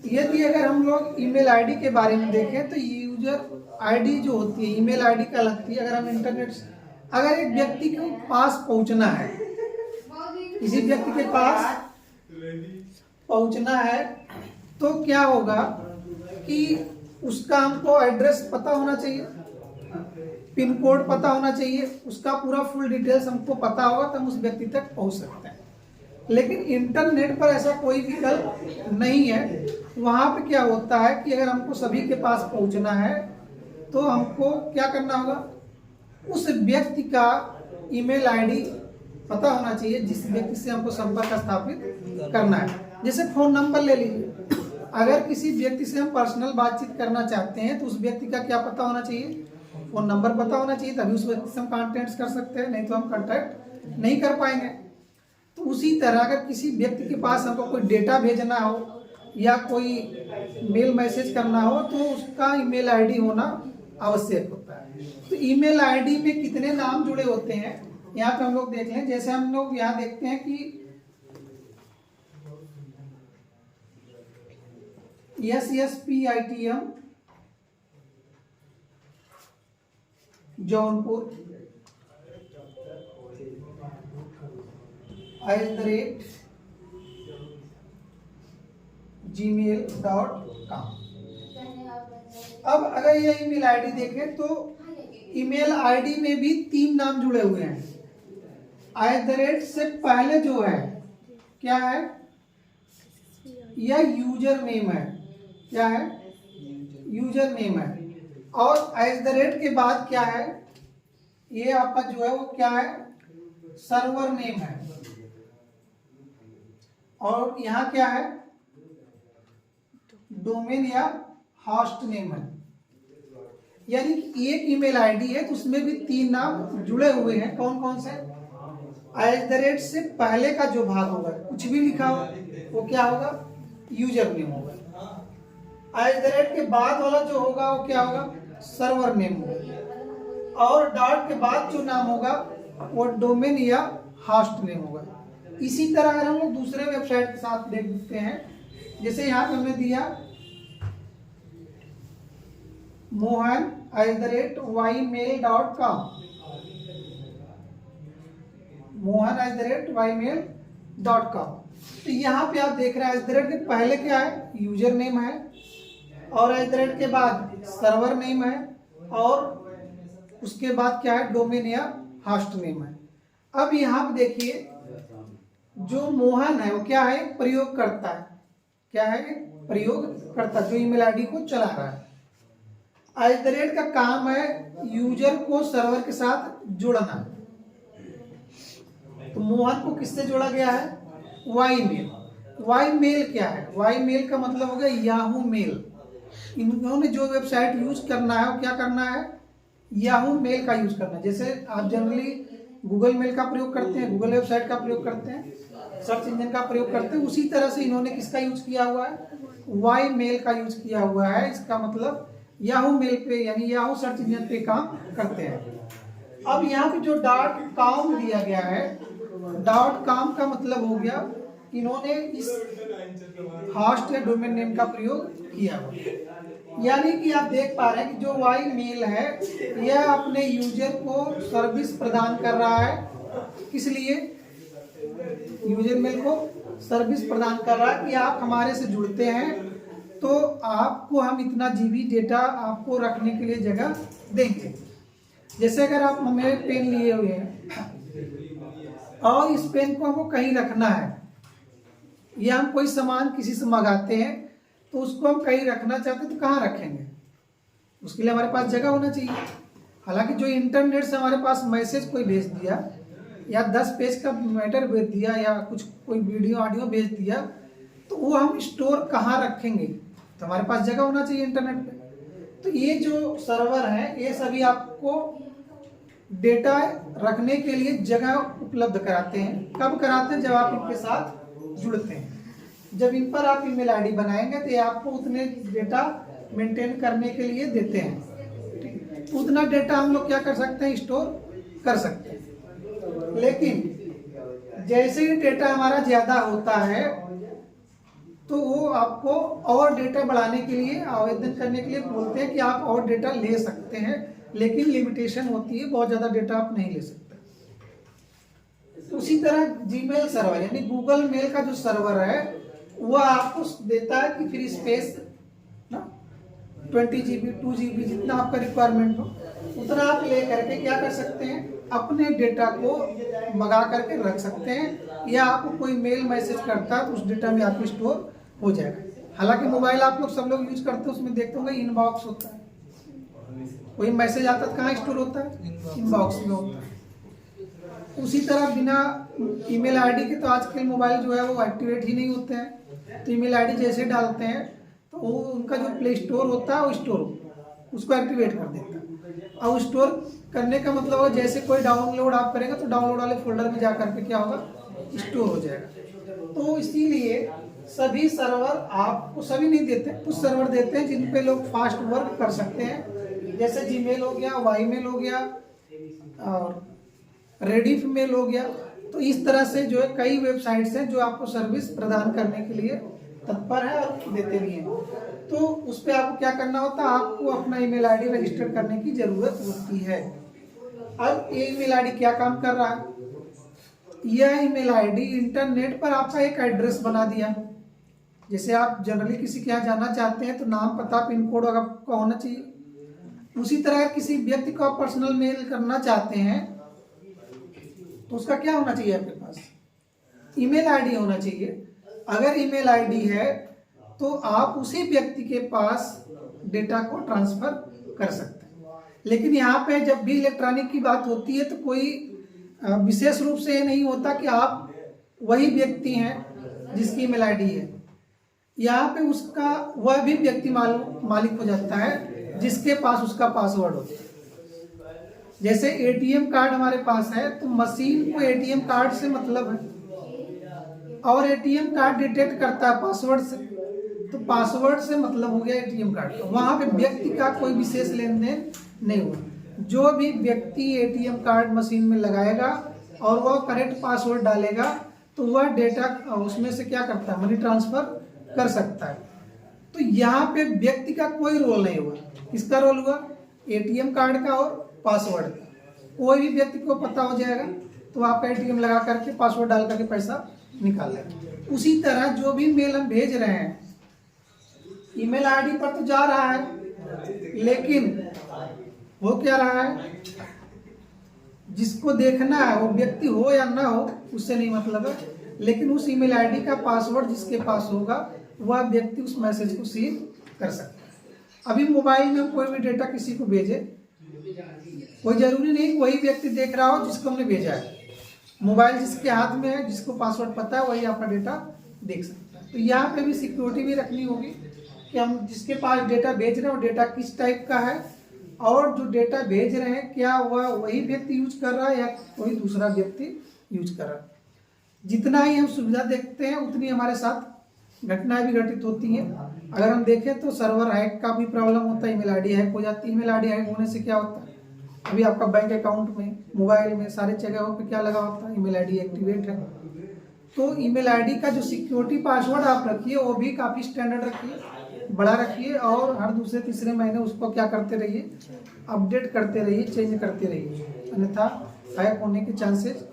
यदि अगर हम लोग ईमेल आईडी के बारे में देखें तो यूजर आईडी जो होती है ईमेल आईडी कहलाती है। अगर हम इंटरनेट अगर एक व्यक्ति के पास पहुंचना है, किसी व्यक्ति के पास पहुंचना है तो क्या होगा कि उसका हमको एड्रेस पता होना चाहिए, पिन कोड पता होना चाहिए, उसका पूरा फुल डिटेल्स हमको पता होगा तो हम उस व्यक्ति तक पहुंच सकते हैं। लेकिन इंटरनेट पर ऐसा कोई विकल्प नहीं है। वहां पे क्या होता है कि अगर हमको सभी के पास पहुंचना है तो हमको क्या करना होगा, उस व्यक्ति का ईमेल आईडी पता होना चाहिए जिस व्यक्ति से हमको संपर्क स्थापित करना है। जैसे फोन नंबर ले लीजिए, अगर किसी व्यक्ति से हम पर्सनल बातचीत करना चाहते हैं तो उस व्यक्ति का क्या पता होना चाहिए, फोन नंबर पता होना चाहिए, तभी उस व्यक्ति से हम कॉन्टेक्ट कर सकते हैं, नहीं तो हम कॉन्टेक्ट नहीं कर पाएंगे। तो उसी तरह अगर किसी व्यक्ति के पास हमको कोई डेटा भेजना हो या कोई मेल मैसेज करना हो तो उसका ईमेल आईडी होना आवश्यक होता है। तो ईमेल आईडी में कितने नाम जुड़े होते हैं यहाँ पे हम लोग देख लें। जैसे हम लोग यहाँ देखते हैं कि SSPITM जौनपुर @gmail.com। अब अगर ये ईमेल आईडी देखें तो ईमेल आईडी में भी 3 नाम जुड़े हुए हैं। @ से पहले जो है क्या है, यह यूजर नेम है। क्या है, यूजर नेम है। और @ के बाद क्या है, ये आपका जो है वो क्या है, सर्वर नेम है। और यहाँ क्या है, डोमेन या होस्ट नेम है। यानी कि एक ईमेल आईडी है तो उसमें भी 3 नाम जुड़े हुए हैं। कौन कौन से, @ से पहले का जो भाग होगा कुछ भी लिखा हो वो क्या होगा, यूजर नेम होगा। @ के बाद वाला जो होगा वो क्या होगा, सर्वर नेम होगा। और डॉट के बाद जो नाम होगा वो डोमेन या होस्ट नेम होगा। इसी तरह अगर हम लोग दूसरे वेबसाइट के साथ देखते हैं, जैसे यहाँ पे हमने दिया mohan@ymail.com, mohan@ymail.com। तो यहाँ पे आप देख रहे हैं @ के पहले क्या है, यूजर नेम है, और @ के बाद सर्वर नेम है, और उसके बाद क्या है, डोमेन या होस्ट नेम है। अब यहाँ पे देखिए जो मोहन है वो क्या है, प्रयोग करता है। क्या है, प्रयोग करता, जो ईमेल आईडी को चला रहा है। @ का काम है यूजर को सर्वर के साथ जोड़ना। तो मोहन को किससे जोड़ा गया है, वाईमेल। वाईमेल क्या है, वाईमेल का मतलब हो गया याहू मेल। इन्होंने जो वेबसाइट यूज करना है वो क्या करना है, याहू मेल का यूज करना है। जैसे आप जनरली गूगल मेल का प्रयोग करते हैं, गूगल वेबसाइट का प्रयोग करते हैं, सर्च इंजन का प्रयोग करते हैं, उसी तरह से इन्होंने किसका यूज किया हुआ है, वाई मेल का यूज किया हुआ है। इसका मतलब याहू मेल पे यानी याहू सर्च इंजन पे काम करते हैं। अब यहाँ पे जो .com दिया गया है, .com का मतलब हो गया इन्होंने इस होस्ट या डोमेन नेम का प्रयोग किया हुआ। यानी कि आप देख पा रहे हैं कि जो वाई मेल है यह अपने यूजर को सर्विस प्रदान कर रहा है। किस लिए, यूजर मेल को सर्विस प्रदान कर रहा है कि आप हमारे से जुड़ते हैं तो आपको हम इतना जीबी डेटा आपको रखने के लिए जगह देंगे। जैसे अगर आप हमें पेन लिए हुए हैं और इस पेन को हमको कहीं रखना है, या हम कोई सामान किसी से मंगाते हैं तो उसको हम कहीं रखना चाहते हैं तो कहाँ रखेंगे, उसके लिए हमारे पास जगह होना चाहिए। हालांकि जो इंटरनेट से हमारे पास मैसेज कोई भेज दिया या 10 पेज का मैटर भेज दिया या कुछ कोई वीडियो ऑडियो भेज दिया तो वो हम स्टोर कहाँ रखेंगे, तो हमारे पास जगह होना चाहिए इंटरनेट पे। तो ये जो सर्वर है ये सभी आपको डेटा रखने के लिए जगह उपलब्ध कराते हैं। कब कराते हैं, जब आप इनके साथ जुड़ते हैं। जब इन पर आप ईमेल आईडी बनाएंगे तो ये आपको उतने डेटा मेंटेन करने के लिए देते हैं। उतना डेटा हम लोग क्या कर सकते हैं, स्टोर कर सकते हैं। लेकिन जैसे ही डेटा हमारा ज़्यादा होता है तो वो आपको और डेटा बढ़ाने के लिए, आवेदन करने के लिए बोलते हैं कि आप और डेटा ले सकते हैं, लेकिन लिमिटेशन होती है, बहुत ज़्यादा डेटा आप नहीं ले सकते। उसी तरह जीमेल सर्वर यानी गूगल मेल का जो सर्वर है वह आपको देता है कि फ्री स्पेस ना 20 GB 2 GB जितना आपका रिक्वायरमेंट हो उतना आप ले करके क्या कर सकते हैं, अपने डेटा को मंगा करके रख सकते हैं, या आपको कोई मेल मैसेज करता है तो उस डेटा में आपको स्टोर हो जाएगा। हालांकि मोबाइल आप लोग सब लोग यूज करते हैं, उसमें देखते होंगे इनबॉक्स होता है, कोई मैसेज आता है कहाँ स्टोर होता है, इनबॉक्स में होता है। उसी तरह बिना ईमेल आईडी के तो आजकल मोबाइल जो है वो एक्टिवेट ही नहीं होते हैं, तो ईमेल आईडी जैसे डालते हैं तो वो उनका जो प्ले स्टोर होता है वो स्टोर उसको एक्टिवेट कर देता है। और स्टोर करने का मतलब है जैसे कोई डाउनलोड आप करेंगे तो डाउनलोड वाले फोल्डर में जा करके क्या होगा, स्टोर हो जाएगा। तो इसीलिए सभी सर्वर आपको सभी नहीं देते, कुछ सर्वर देते हैं जिन पे लोग फास्ट वर्क कर सकते हैं, जैसे जीमेल हो गया, वाईमेल हो गया और रेडिफ मेल हो गया। तो इस तरह से जो है कई वेबसाइट्स हैं जो आपको सर्विस प्रदान करने के लिए तत्पर है और देते भी हैं। तो उस पर आपको क्या करना होता है, आपको अपना ईमेल आईडी रजिस्टर करने की जरूरत होती है। अब ये ईमेल आईडी क्या काम कर रहा है, यह ईमेल आईडी इंटरनेट पर आपका एक एड्रेस बना दिया। जैसे आप जनरली किसी के यहाँ जाना चाहते हैं तो नाम, पता, पिन कोड आपका होना चाहिए। उसी तरह किसी व्यक्ति को आप पर्सनल मेल करना चाहते हैं तो उसका क्या होना चाहिए, आपके पास ईमेल आईडी होना चाहिए। अगर ईमेल आईडी है तो आप उसी व्यक्ति के पास डेटा को ट्रांसफर कर सकते हैं। लेकिन यहाँ पे जब भी इलेक्ट्रॉनिक की बात होती है तो कोई विशेष रूप से ये नहीं होता कि आप वही व्यक्ति हैं जिसकी ईमेल आईडी है। यहाँ पे उसका वह भी व्यक्ति मालिक हो जाता है जिसके पास उसका पासवर्ड होता है। जैसे एटीएम कार्ड हमारे पास है तो मशीन को एटीएम कार्ड से मतलब है और एटीएम कार्ड डिटेक्ट करता है पासवर्ड से, तो पासवर्ड से मतलब हो गया एटीएम कार्ड का। वहां पे व्यक्ति का कोई विशेष लेन देन नहीं हुआ। जो भी व्यक्ति एटीएम कार्ड मशीन में लगाएगा और वह करेक्ट पासवर्ड डालेगा तो वह डेटा उसमें से क्या करता है, मनी ट्रांसफर कर सकता है। तो यहाँ पे व्यक्ति का कोई रोल नहीं हुआ, किसका रोल हुआ, एटीएम कार्ड का और पासवर्ड का। कोई भी व्यक्ति को पता हो जाएगा तो आपका एटीएम लगा करके पासवर्ड डाल करके पैसा निकाल लेगा। उसी तरह जो भी मेल हम भेज रहे हैं ईमेल आईडी पर तो जा रहा है, लेकिन वो क्या रहा है, जिसको देखना है वो व्यक्ति हो या ना हो उससे नहीं मतलब है, लेकिन उस ईमेल आईडी का पासवर्ड जिसके पास होगा वह व्यक्ति उस मैसेज को सीव कर सकता है। अभी मोबाइल में हम कोई भी डेटा किसी को भेजे, कोई जरूरी नहीं वही व्यक्ति देख रहा हो जिसको हमने भेजा है। मोबाइल जिसके हाथ में है, जिसको पासवर्ड पता है, वही आपका डेटा देख सकता है। तो यहाँ पे भी सिक्योरिटी भी रखनी होगी कि हम जिसके पास डेटा भेज रहे हैं वो डेटा किस टाइप का है, और जो डेटा भेज रहे हैं क्या वह वही व्यक्ति यूज कर रहा है या कोई दूसरा व्यक्ति यूज कर रहा है। जितना ही हम सुविधा देखते हैं उतनी हमारे साथ घटनाएं भी घटित होती हैं। अगर हम देखें तो सर्वर हैक का भी प्रॉब्लम होता है, ईमेल आईडी हैक हो जाती है। ईमेल आईडी हैक होने से क्या होता है, अभी आपका बैंक अकाउंट में, मोबाइल में, सारे जगहों पे क्या लगा होता है, ईमेल आईडी एक्टिवेट है। तो ईमेल आईडी का जो सिक्योरिटी पासवर्ड आप रखिए वो भी काफ़ी स्टैंडर्ड रखिए, बड़ा रखिए, और हर दूसरे तीसरे महीने उसको क्या करते रहिए, अपडेट करते रहिए, चेंज करते रहिए, अन्यथा हैक होने के चांसेस